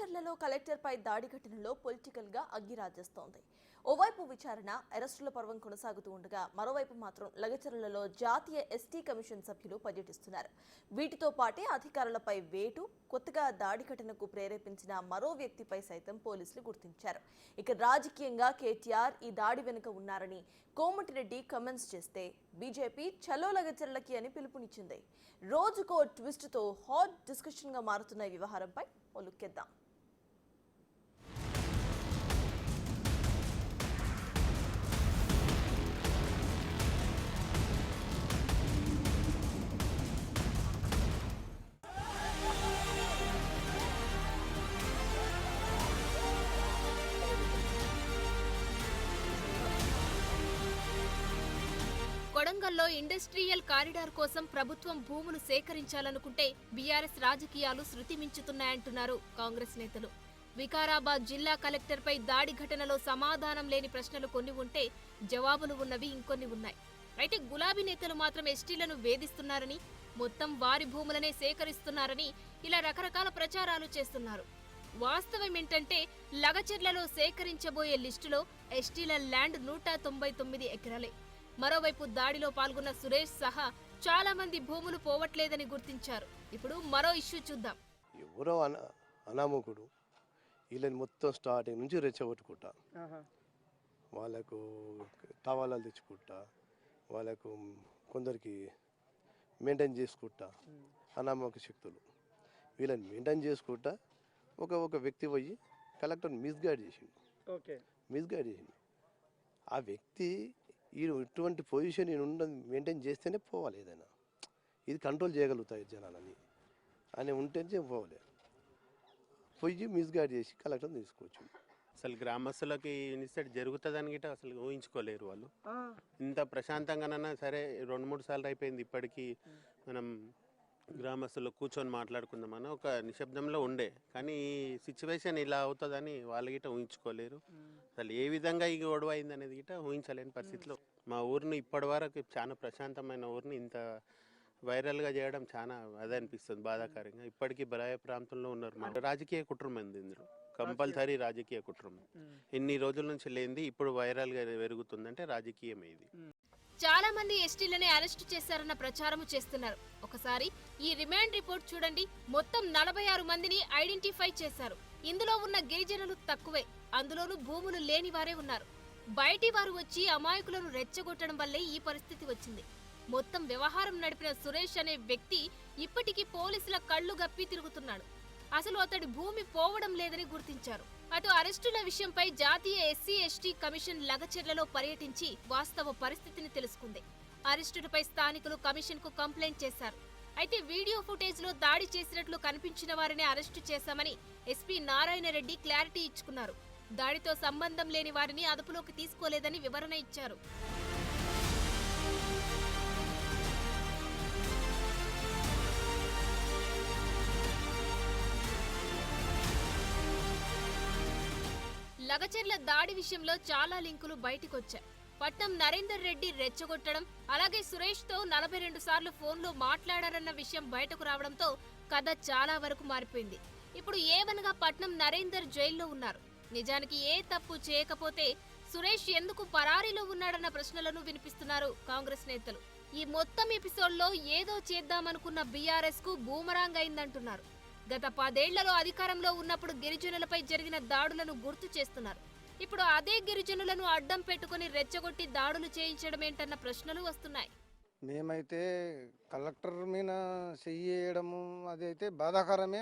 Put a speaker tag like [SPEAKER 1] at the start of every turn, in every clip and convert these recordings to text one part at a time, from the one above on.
[SPEAKER 1] లగచర్లలో కలెక్టర్పై దాడి ఘటనలో పొలిటికల్ గా అగ్గిరాజేస్తోంది. ఓవైపు విచారణ అరెస్టుల పర్వం కొనసాగుతూ ఉండగా మరోవైపు మాత్రం లగచర్లలో జాతీయ ఎస్టీ కమిషన్ సభ్యులు పర్యటిస్తున్నారు. వీటితో పాటే అధికారులపై వేటు, కొత్తగా దాడి ఘటనకు ప్రేరేపించిన మరో వ్యక్తిపై సైతం పోలీసులు గుర్తించారు. ఇక రాజకీయంగా కేటీఆర్ ఈ దాడి వెనుక ఉన్నారని కోమటిరెడ్డి కమెంట్స్ చేస్తే బీజేపీ చలో లగచర్లకి అని పిలుపునిచ్చింది. రోజుకో ట్విస్ట్ తో హాట్ డిస్కషన్ గా మారుతున్న ఈ వ్యవహారంపై ఓ లుక్కేద్దాం.
[SPEAKER 2] కొడంగల్లో ఇండస్ట్రియల్ కారిడార్ కోసం ప్రభుత్వం భూములు సేకరించాలనుకుంటే బీఆర్ఎస్ రాజకీయాలు శృతి మించుతున్నాయంటున్నారు కాంగ్రెస్ నేతలు. వికారాబాద్ జిల్లా కలెక్టర్పై దాడి ఘటనలో సమాధానం లేని ప్రశ్నలు కొన్ని ఉంటే జవాబులు ఉన్నవి ఇంకొన్ని ఉన్నాయి. అయితే గులాబీ నేతలు మాత్రం ఎస్టీలను వేధిస్తున్నారని, మొత్తం వారి భూములనే సేకరిస్తున్నారని ఇలా రకరకాల ప్రచారాలు చేస్తున్నారు. వాస్తవం ఏంటంటే లగచర్లలో సేకరించబోయే లిస్టులో ఎస్టీల ల్యాండ్ 199 ఎకరాలే. మరోవైపు దాడిలో పాల్గొన్న సురేష్ సహా చాలా మంది భూములు పోవట్లేదని గుర్తించారు. ఇప్పుడు మరో ఇష్యూ చూద్దాం.
[SPEAKER 3] ఎవరో అనామకుడు వీళ్ళని మొత్తం స్టార్టింగ్ నుంచి రెచ్చగొట్టుకుంటా, వాళ్ళకు టవాలాలు తెచ్చుకుంటా, వాళ్ళకు కొందరికి మెయింటైన్ చేసుకుంటా, అనామక శక్తులు వీళ్ళని మెయింటైన్ చేసుకుంటా ఒక వ్యక్తి పోయి కలెక్టర్ని మిస్గైడ్ చేసిండు. ఆ వ్యక్తి ఇటువంటి పొజిషన్ మెయింటైన్ చేస్తేనే పోవాలి. ఏదైనా ఇది కంట్రోల్ చేయగలుగుతాయి జనాలని అని ఉంటేనే పోవాలి. పోయి మిస్గైడ్ చేసి కలెక్టర్ని తీసుకోవచ్చు.
[SPEAKER 4] అసలు గ్రామస్తులకి ఇన్సిడెంట్ జరుగుతుందని గిట్ట అసలు ఊహించుకోలేరు వాళ్ళు. ఇంత ప్రశాంతంగానైనా సరే 2-3 సార్లు అయిపోయింది. ఇప్పటికీ మనం గ్రామస్తులు కూర్చొని మాట్లాడుకుందామని ఒక నిశ్శబ్దంలో ఉండే, కానీ ఈ సిచ్యువేషన్ ఇలా అవుతుందని వాళ్ళు గిట్ట ఊహించుకోలేరు. అసలు ఏ విధంగా ఈ గొడవ అయింది అనేది గిట్ట ఊహించలేని పరిస్థితిలో మా ఊరిని ఇప్పటి వరకు చాలా ప్రశాంతమైన ఊరిని ఇంత వైరల్గా చేయడం చాలా అదే అనిపిస్తుంది, బాధాకరంగా. ఇప్పటికీ బరాయ ప్రాంతంలో ఉన్నారు. మన రాజకీయ కుట్రం ఉంది ఇందులో, కంపల్సరీ రాజకీయ కుట్రం. ఇన్ని రోజుల నుంచి లేనిది ఇప్పుడు వైరల్గా పెరుగుతుందంటే రాజకీయమే ఇది.
[SPEAKER 2] చాలా మంది ఎస్టీలని అరెస్టు చేశారన్న ప్రచారము చేస్తున్నారు. ఒకసారి ఈ రిమాండ్ రిపోర్ట్ చూడండి. మొత్తం 46 మందిని ఐడెంటిఫై చేశారు. ఇందులో ఉన్న గిరిజనులు తక్కువే, అందులోనూ భూములు లేని వారే ఉన్నారు. బయటి వారు వచ్చి అమాయకులను రెచ్చగొట్టడం వల్లే ఈ పరిస్థితి వచ్చింది. మొత్తం వ్యవహారం నడిపిన సురేష్ అనే వ్యక్తి ఇప్పటికీ పోలీసుల కళ్లు గప్పి తిరుగుతున్నాడు. అసలు అతడి భూమి పోవడం లేదని గుర్తించారు. అటు అరెస్టుల విషయంపై జాతీయ ఎస్సీ ఎస్టీ కమిషన్ లగచర్లలో పర్యటించి వాస్తవ పరిస్థితిని తెలుసుకుంది. అరెస్టులపై స్థానికులు కమిషన్ కు కంప్లైంట్ చేశారు. అయితే వీడియో ఫుటేజ్ లో దాడి చేసినట్లు కనిపించిన వారిని అరెస్టు చేశామని ఎస్పీ నారాయణ రెడ్డి క్లారిటీ ఇచ్చుకున్నారు. దాడితో సంబంధం లేని వారిని అదుపులోకి తీసుకోలేదని వివరణ ఇచ్చారు. లగచర్ల దాడి విషయంలో చాలా లింకులు బయటికొచ్చాయి. పట్నం నరేందర్ రెడ్డి రెచ్చగొట్టడం, అలాగే సురేష్ తో 42 సార్లు ఫోన్లో మాట్లాడారన్న విషయం బయటకు రావడంతో కథ చాలా వరకు మారిపోయింది. ఇప్పుడు ఏవనగా పట్నం నరేందర్ జైల్లో ఉన్నారు. నిజానికి ఏ తప్పు చేయకపోతే సురేష్ ఎందుకు పరారీలో ఉన్నాడన్న ప్రశ్నలను వినిపిస్తున్నారు కాంగ్రెస్ నేతలు. ఈ మొత్తం ఎపిసోడ్ లో ఏదో చేద్దామనుకున్న బీఆర్ఎస్ కు బూమరాంగ్ అయిందంటున్నారు. గత 10 ఏళ్లలో అధికారంలో ఉన్నప్పుడు గిరిజనులపై జరిగిన దాడులను గుర్తు చేస్తున్నారు. ఇప్పుడు అదే గిరిజనులను అడ్డం పెట్టుకుని రెచ్చగొట్టి దాడులు చేయించడమేంటన్న ప్రశ్నలు వస్తున్నాయి.
[SPEAKER 5] మేమైతే కలెక్టర్ మీద చెయ్యడము అది అయితే బాధాకరమే.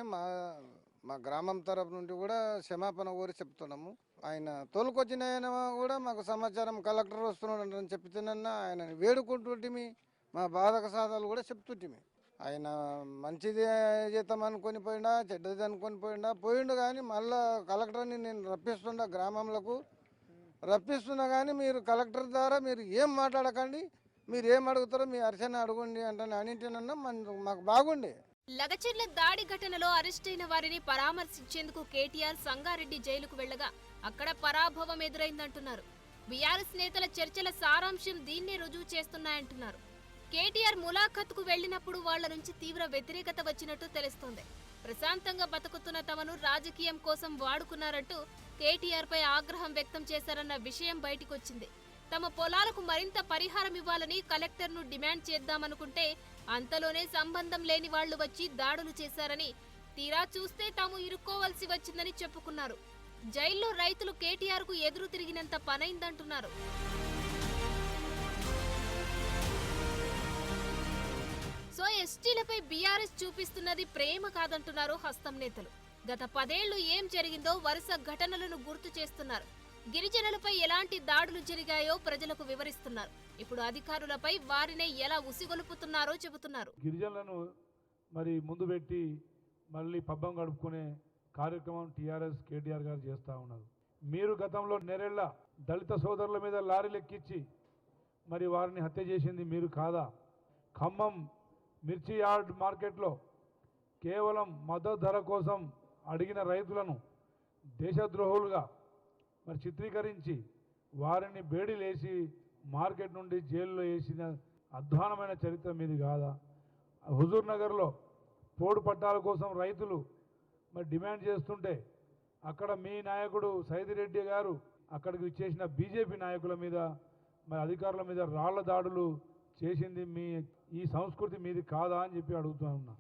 [SPEAKER 5] మా గ్రామం తరపు నుండి కూడా క్షమాపణ కోరి చెప్తున్నాము. ఆయన తోలుకొచ్చిన ఆయన కూడా మాకు సమాచారం కలెక్టర్ వస్తున్నాడు అని చెప్తున్నా ఆయన వేడుకుంటుంటిమి, మా బాధక సాధాలు కూడా చెప్తుంటిమి. ఆయన మంచిది చేద్దాం అనుకొని పోయిండా, చెడ్డది అనుకొని పోయిండు కానీ మళ్ళా కలెక్టర్ని నేను రప్పిస్తున్నా, గ్రామంలోకి రప్పిస్తున్నా. కానీ మీరు కలెక్టర్ ద్వారా మీరు ఏం మాట్లాడకండి, మీరు ఏం అడుగుతారో మీ అర్చన అడగండి అంటే అన్నింటినన్నా మాకు బాగుండే.
[SPEAKER 2] లగచర్ల దాడి ఘటనలో అరెస్టైన వారిని పరామర్శించేందుకు కేటీఆర్ సంగారెడ్డి జైలుకు వెళ్లగా అక్కడ పరాభవం ఎదురైందంటున్నారు. బీఆర్ఎస్ నేతల చర్చల సారాంశం దీన్నే రుజువు చేస్తున్నాయంటున్నారు. కేటీఆర్ ములాఖత్కు వెళ్లినప్పుడు వాళ్ల నుంచి తీవ్ర వ్యతిరేకత వచ్చినట్టు తెలుస్తోంది. ప్రశాంతంగా బతుకుతున్న తమను రాజకీయం కోసం వాడుకున్నారంటూ కేటీఆర్ పై ఆగ్రహం వ్యక్తం చేశారన్న విషయం బయటికొచ్చింది. తమ పొలాలకు మరింత పరిహారం ఇవ్వాలని కలెక్టర్ను డిమాండ్ చేద్దామనుకుంటే అంతలోనే సంబంధం లేని వాళ్లు వచ్చి దాడులు చేశారని, తీరా చూస్తే తాము ఇరుక్కోవలసి వచ్చిందని చెప్పుకున్నారు. జైల్లో రైతులు కేటీఆర్ కు ఎదురు తిరిగినంత పనైందంటున్నారు. సో ఎస్టీలపై బీఆర్ఎస్ చూపిస్తున్నది ప్రేమ కాదంటున్నారు హస్తం నేతలు. గత 10 ఏళ్లు ఏం జరిగిందో వరుస ఘటనలను గుర్తు చేస్తున్నారు. గిరిజనులపై ఎలాంటి దాడులు జరిగాయో ప్రజలకు వివరిస్తున్నారు. ఇప్పుడు అధికారులపై వారినే ఎలా ఉసిగొలుపుతున్నారో చెబుతున్నారు.
[SPEAKER 6] గిరిజనులను మరి ముందు పెట్టి మళ్ళీ పబ్బం గడుపుకునే కార్యక్రమం టీఆర్ఎస్ కేటీఆర్ గారు చేస్తూ ఉన్నారు. మీరు గతంలో నెరెళ్ల దళిత సోదరుల మీద లారీలు ఎక్కించి మరి వారిని హత్య చేసింది మీరు కాదా? ఖమ్మం మిర్చి యార్డ్ మార్కెట్లో కేవలం మద్దతు ధర కోసం అడిగిన రైతులను దేశద్రోహులుగా మరి చిత్రీకరించి వారిని బేడీలేసి మార్కెట్ నుండి జైల్లో వేసిన అధ్వానమైన చరిత్ర మీది కాదా? హుజూర్ నగర్లో పోడు పట్టాల కోసం రైతులు మరి డిమాండ్ చేస్తుంటే అక్కడ మీ నాయకుడు సైదిరెడ్డి గారు అక్కడికి చేసిన బీజేపీ నాయకుల మీద మరి అధికారుల మీద రాళ్ల దాడులు చేసింది మీ ఈ సంస్కృతి మీది కాదా అని చెప్పి అడుగుతా ఉన్నా.